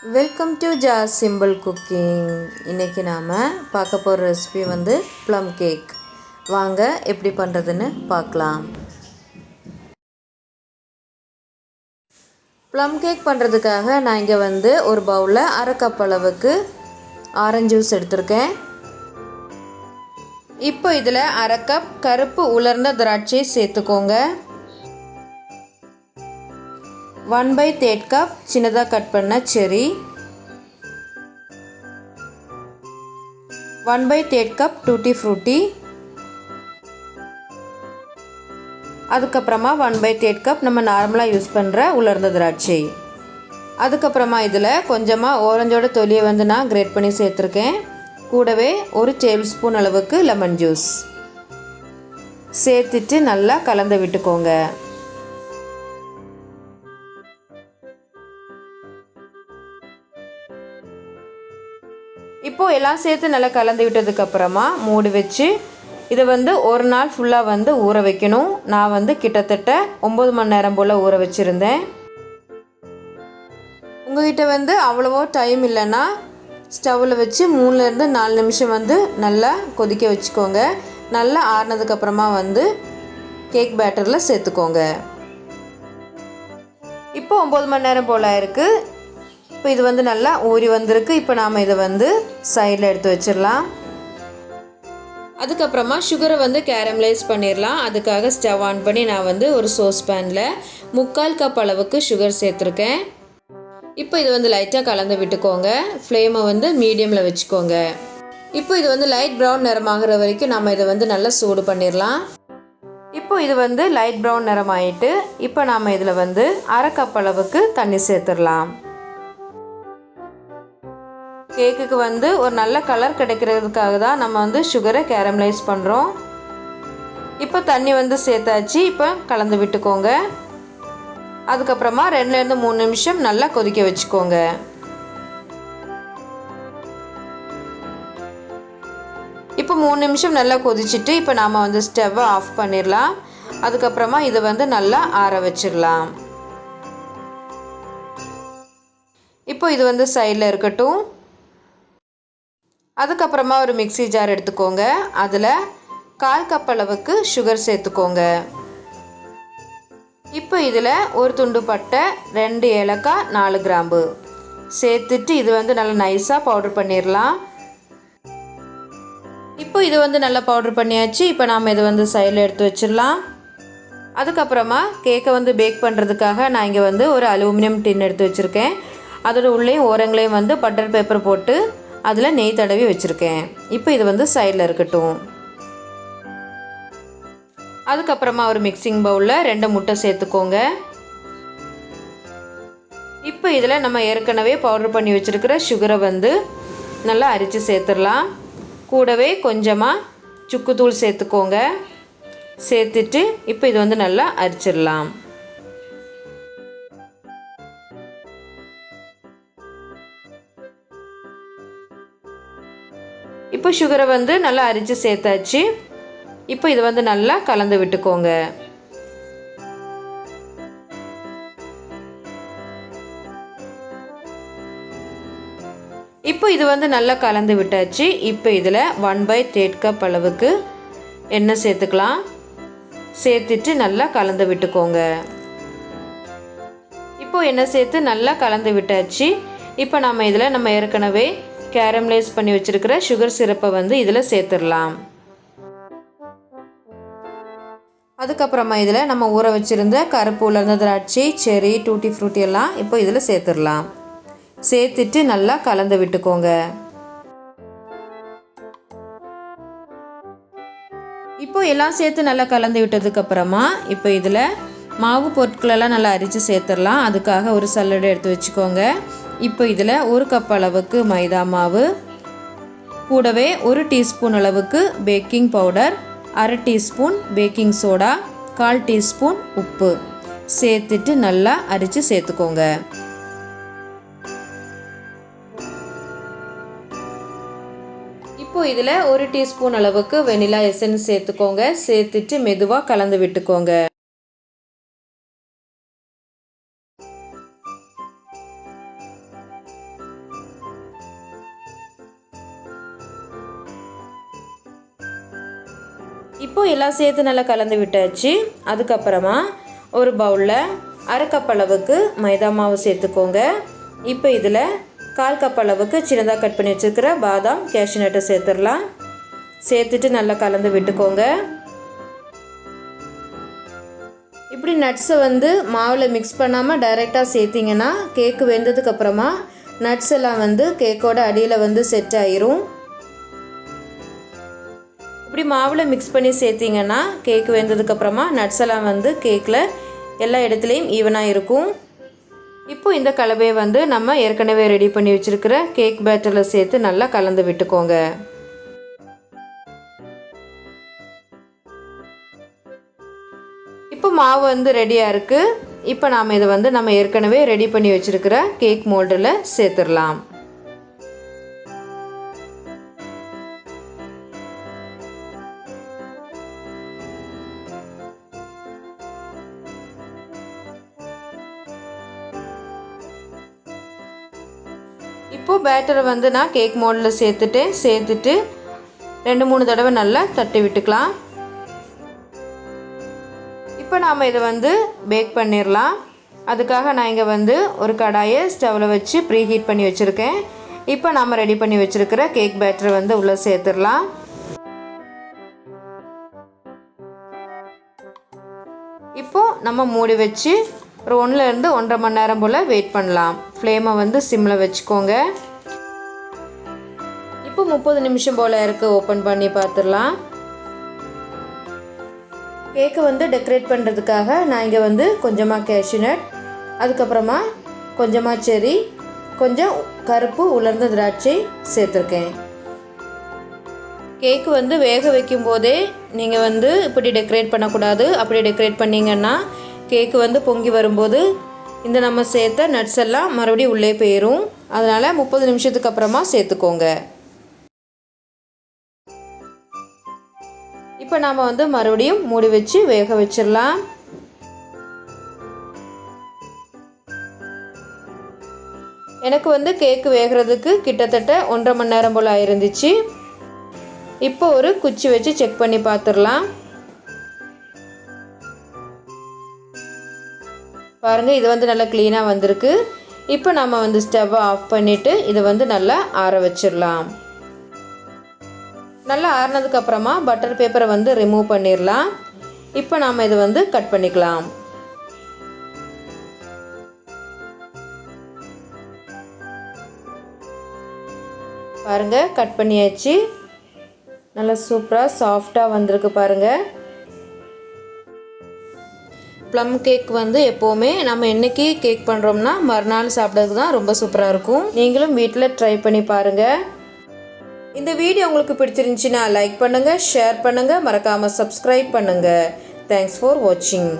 Welcome to simple cooking. இன்றைக்கி நாம் பார்க்க போகிற ரெசிபி வந்து ப்ளம் கேக். வாங்க எப்படி பண்ணுறதுன்னு பார்க்கலாம். ப்ளம் கேக் பண்ணுறதுக்காக நான் இங்கே வந்து ஒரு பவுலில் 1/2 கப் அளவுக்கு ஆரஞ்சு ஜூஸ் எடுத்திருக்கேன். இப்போ இதில் 1/2 கப் கருப்பு உலர்ந்த திராட்சை சேர்த்துக்கோங்க. 1/3 கப் சின்னதாக கட் பண்ண செரி, 1/3 கப் டூட்டி ஃப்ரூட்டி, அதுக்கப்புறமா 1/3 கப் நம்ம நார்மலாக யூஸ் பண்ணுற உலர்ந்த திராட்சை. அதுக்கப்புறமா இதில் கொஞ்சமாக ஓரஞ்சோட தொலியை வந்து நான் கிரேட் பண்ணி சேர்த்துருக்கேன். கூடவே 1 டேபிள் ஸ்பூன் அளவுக்கு லெமன் ஜூஸ் சேர்த்துட்டு நல்லா கலந்து விட்டுக்கோங்க. இப்போது எல்லாம் சேர்த்து நல்லா கலந்து விட்டதுக்கப்புறமா மூடி வச்சு இதை வந்து ஒரு நாள் ஃபுல்லாக வந்து ஊற வைக்கணும். நான் வந்து கிட்டத்தட்ட 9 மணி நேரம் போல் ஊற வச்சுருந்தேன். உங்கள்கிட்ட வந்து அவ்வளவோ டைம் இல்லைன்னா ஸ்டவ்வில் வச்சு 3லேருந்து 4 நிமிஷம் வந்து நல்லா கொதிக்க வச்சுக்கோங்க. நல்லா ஆறினதுக்கப்புறமா வந்து கேக் பேட்டரில் சேர்த்துக்கோங்க. இப்போ 9 மணி நேரம் போல் இருக்குது. இப்போ இது வந்து நல்லா ஊறி வந்திருக்கு. இப்போ நாம் இதை வந்து சைடில் எடுத்து வச்சிடலாம். அதுக்கப்புறமா சுகரை வந்து கேரமலைஸ் பண்ணிடலாம். அதுக்காக ஸ்டவ் ஆன் பண்ணி நான் வந்து ஒரு சோஸ் பேனில் 3/4 கப் அளவுக்கு சுகர் சேர்த்துருக்கேன். இப்போ இது வந்து லைட்டாக கலந்து விட்டுக்கோங்க. ஃப்ளேமை வந்து மீடியமில் வச்சுக்கோங்க. இப்போ இது வந்து லைட் ப்ரௌன் நிறமாகிற வரைக்கும் நம்ம இதை வந்து நல்லா சூடு பண்ணிடலாம். இப்போ இது வந்து லைட் ப்ரௌன் நிறம் ஆகிட்டு இப்போ நாம் இதில் வந்து 1/2 கப் அளவுக்கு தண்ணி சேர்த்துடலாம். கேக்குக்கு வந்து ஒரு நல்ல கலர் கிடைக்கிறதுக்காக தான் நம்ம வந்து சுகரை கேரமலைஸ் பண்ணுறோம். இப்போ தண்ணி வந்து சேர்த்தாச்சு. இப்போ கலந்து விட்டுக்கோங்க. அதுக்கப்புறமா 2லேருந்து 3 நிமிஷம் நல்லா கொதிக்க வச்சுக்கோங்க. இப்போ 3 நிமிஷம் நல்லா கொதிச்சுட்டு இப்போ நாம் வந்து ஸ்டவ்வை ஆஃப் பண்ணிடலாம். அதுக்கப்புறமா இதை வந்து நல்லா ஆற வச்சிடலாம். இப்போ இது வந்து சைடில் இருக்கட்டும். அதுக்கப்புறமா ஒரு மிக்ஸி ஜார் எடுத்துக்கோங்க. அதில் 1/4 கப் அளவுக்கு சுகர் சேர்த்துக்கோங்க. இப்போ இதில் ஒரு துண்டு பட்டை, 2 ஏலக்காய், 4 கிராம்பு சேர்த்துட்டு இது வந்து நல்லா நைஸாக பவுடர் பண்ணிடலாம். இப்போ இது வந்து நல்லா பவுடர் பண்ணியாச்சு. இப்போ நாம் இதை வந்து சைடில் எடுத்து வச்சிடலாம். அதுக்கப்புறமா கேக்கை வந்து பேக் பண்ணுறதுக்காக நான் இங்கே வந்து ஒரு அலுமினியம் டின் எடுத்து வச்சுருக்கேன். அதோட உள்ளேயும் ஓரங்களையும் வந்து பட்டர் பேப்பர் போட்டு அதில் நெய் தடவி வச்சுருக்கேன். இப்போ இது வந்து சைடில் இருக்கட்டும். அதுக்கப்புறமா ஒரு மிக்சிங் பவுலில் 2 முட்டை சேர்த்துக்கோங்க. இப்போ இதில் நம்ம ஏற்கனவே பவுடர் பண்ணி வச்சுருக்கிற சுகரை வந்து நல்லா அரித்து சேர்த்துடலாம். கூடவே கொஞ்சமாக சுக்குத்தூள் சேர்த்துக்கோங்க. சேர்த்துட்டு இப்போ இது வந்து நல்லா அரிச்சிடலாம். இப்போ சுகரை வந்து நல்லா அரித்து சேர்த்தாச்சு. இப்போ இது வந்து நல்லா கலந்து விட்டுக்கோங்க. இப்போ இது வந்து நல்லா கலந்து விட்டாச்சு. இப்போ இதில் 1/3 கப் அளவுக்கு எண்ணெய் சேர்த்துக்கலாம். சேர்த்துட்டு நல்லா கலந்து விட்டுக்கோங்க. இப்போ எண்ணெய் சேர்த்து நல்லா கலந்து விட்டாச்சு. இப்போ நம்ம ஏற்கனவே கேரமலைஸ் பண்ணி வச்சுருக்கிற சுகர் சிரப்பை வந்து இதில் சேர்த்துடலாம். அதுக்கப்புறமா இதில் நம்ம ஊற வச்சுருந்த கருப்பு உலர்ந்த திராட்சை, செரி, டூட்டி ஃப்ரூட்டி எல்லாம் இப்போ இதில் சேர்த்துடலாம். சேர்த்துட்டு நல்லா கலந்து விட்டுக்கோங்க. இப்போ எல்லாம் சேர்த்து நல்லா கலந்து விட்டதுக்கப்புறமா இப்போ இதில் மாவு பொருட்களெல்லாம் நல்லா அரித்து சேர்த்துடலாம். அதுக்காக ஒரு சல்லடை எடுத்து வச்சுக்கோங்க. இப்போ இதில் 1 கப் அளவுக்கு மைதா மாவு, கூடவே 1 டீஸ்பூன் அளவுக்கு baking powder, 1/2 teaspoon baking soda, 1/4 teaspoon உப்பு சேர்த்துட்டு நல்லா அரித்து சேர்த்துக்கோங்க. இப்போ இதில் 1 டீஸ்பூன் அளவுக்கு வெனிலா எசன்ஸ் சேர்த்துக்கோங்க. சேர்த்துட்டு மெதுவாக கலந்து விட்டுக்கோங்க. இப்போ எல்லாம் சேர்த்து நல்லா கலந்து விட்டாச்சு. அதுக்கப்புறமா ஒரு பவுலில் 1/2 கப் அளவுக்கு மைதா மாவு சேர்த்துக்கோங்க. இப்போ இதில் 1/4 கப் அளவுக்கு சின்னதாக கட் பண்ணி வச்சுருக்கிற பாதாம் கேஷ்யூ நட்டை சேர்த்துடலாம். சேர்த்துட்டு நல்லா கலந்து விட்டுக்கோங்க. இப்படி நட்ஸை வந்து மாவில் மிக்ஸ் பண்ணாமல் டைரெக்டாக சேர்த்திங்கன்னா கேக்கு வெந்ததுக்கப்புறமா நட்ஸ் எல்லாம் வந்து கேக்கோட அடியில் வந்து செட் ஆயிரும். இப்படி மாவில் மிக்ஸ் பண்ணி சேர்த்திங்கன்னா கேக்கு வெந்ததுக்கப்புறமா நட்ஸ் எல்லாம் வந்து கேக்கில் எல்லா இடத்துலையும் ஈவனாக இருக்கும். இப்போ இந்த கலவையை வந்து நம்ம ஏற்கனவே ரெடி பண்ணி வச்சுருக்கிற கேக் பேட்டரில் சேர்த்து நல்லா கலந்து விட்டுக்கோங்க. இப்போ மாவு வந்து ரெடியாக இருக்குது. இப்போ நாம் இதை வந்து நம்ம ஏற்கனவே ரெடி பண்ணி வச்சுருக்கிற கேக் மோல்டில் சேர்த்துடலாம். இப்போது பேட்டரை வந்து நான் கேக் மோல்டில் சேர்த்துட்டு 2-3 தடவை நல்லா தட்டி விட்டுக்கலாம். இப்போ நாம் இதை வந்து பேக் பண்ணிடலாம். அதுக்காக நான் இங்கே வந்து ஒரு கடாயை ஸ்டவ்வில் வச்சு ப்ரீ ஹீட் பண்ணி வச்சுருக்கேன். இப்போ நாம் ரெடி பண்ணி வச்சுருக்கிற கேக் பேட்டரை வந்து உள்ளே சேர்த்துடலாம். இப்போது நம்ம மூடி வச்சு ஒரு 1-லேருந்து 1.5 மணி நேரம் போல் வெயிட் பண்ணலாம். ஃப்ளேமை வந்து சிம்மில் வச்சுக்கோங்க. இப்போ 30 நிமிஷம் போல் இருக்குது. ஓப்பன் பண்ணி பார்த்துடலாம். கேக்கை வந்து டெக்கரேட் பண்ணுறதுக்காக நான் இங்கே வந்து கொஞ்சமாக கேஷ்யூ நட், அதுக்கப்புறமா கொஞ்சமாக செர்ரி, கொஞ்சம் கருப்பு உலர்ந்த திராட்சை சேர்த்துருக்கேன். கேக்கு வந்து வேக வைக்கும் போதே நீங்கள் வந்து இப்படி டெக்கரேட் பண்ணக்கூடாது. அப்படி டெக்கரேட் பண்ணிங்கன்னா கேக்கு வந்து பொங்கி வரும்போது இந்த நம்ம சேர்த்த நட்ஸ் எல்லாம் மறுபடியும் உள்ளே போயிடும். அதனால் 30 நிமிஷத்துக்கு அப்புறமா சேர்த்துக்கோங்க. இப்போ நாம் வந்து மறுபடியும் மூடி வச்சு வேக வச்சிடலாம். எனக்கு வந்து கேக்கு வேகிறதுக்கு கிட்டத்தட்ட 1.5 மணி நேரம் போல் ஆயிருந்துச்சு. இப்போ ஒரு குச்சி வச்சு செக் பண்ணி பார்த்துடலாம். பாருங்கள், இது வந்து நல்லா க்ளீனாக வந்திருக்கு. இப்போ நம்ம வந்து ஸ்டவ்வை ஆஃப் பண்ணிவிட்டு இதை வந்து நல்லா ஆற வச்சிடலாம். நல்லா ஆறினதுக்கப்புறமா பட்டர் பேப்பரை வந்து ரிமூவ் பண்ணிடலாம். இப்போ நாம் இதை வந்து கட் பண்ணிக்கலாம். பாருங்கள், கட் பண்ணியாச்சு. நல்லா சூப்பராக சாஃப்டாக வந்திருக்கு பாருங்கள். ப்ளம் கேக் வந்து எப்போவுமே நம்ம என்றைக்கு கேக் பண்ணுறோம்னா மறுநாள் சாப்பிட்றதுக்கு தான் ரொம்ப சூப்பராக இருக்கும். நீங்களும் வீட்டில் ட்ரை பண்ணி பாருங்கள். இந்த வீடியோ உங்களுக்கு பிடிச்சிருந்துச்சின்னா லைக் பண்ணுங்கள், ஷேர் பண்ணுங்கள், மறக்காமல் சப்ஸ்கிரைப் பண்ணுங்கள். தேங்க்ஸ் ஃபார் வாட்சிங்.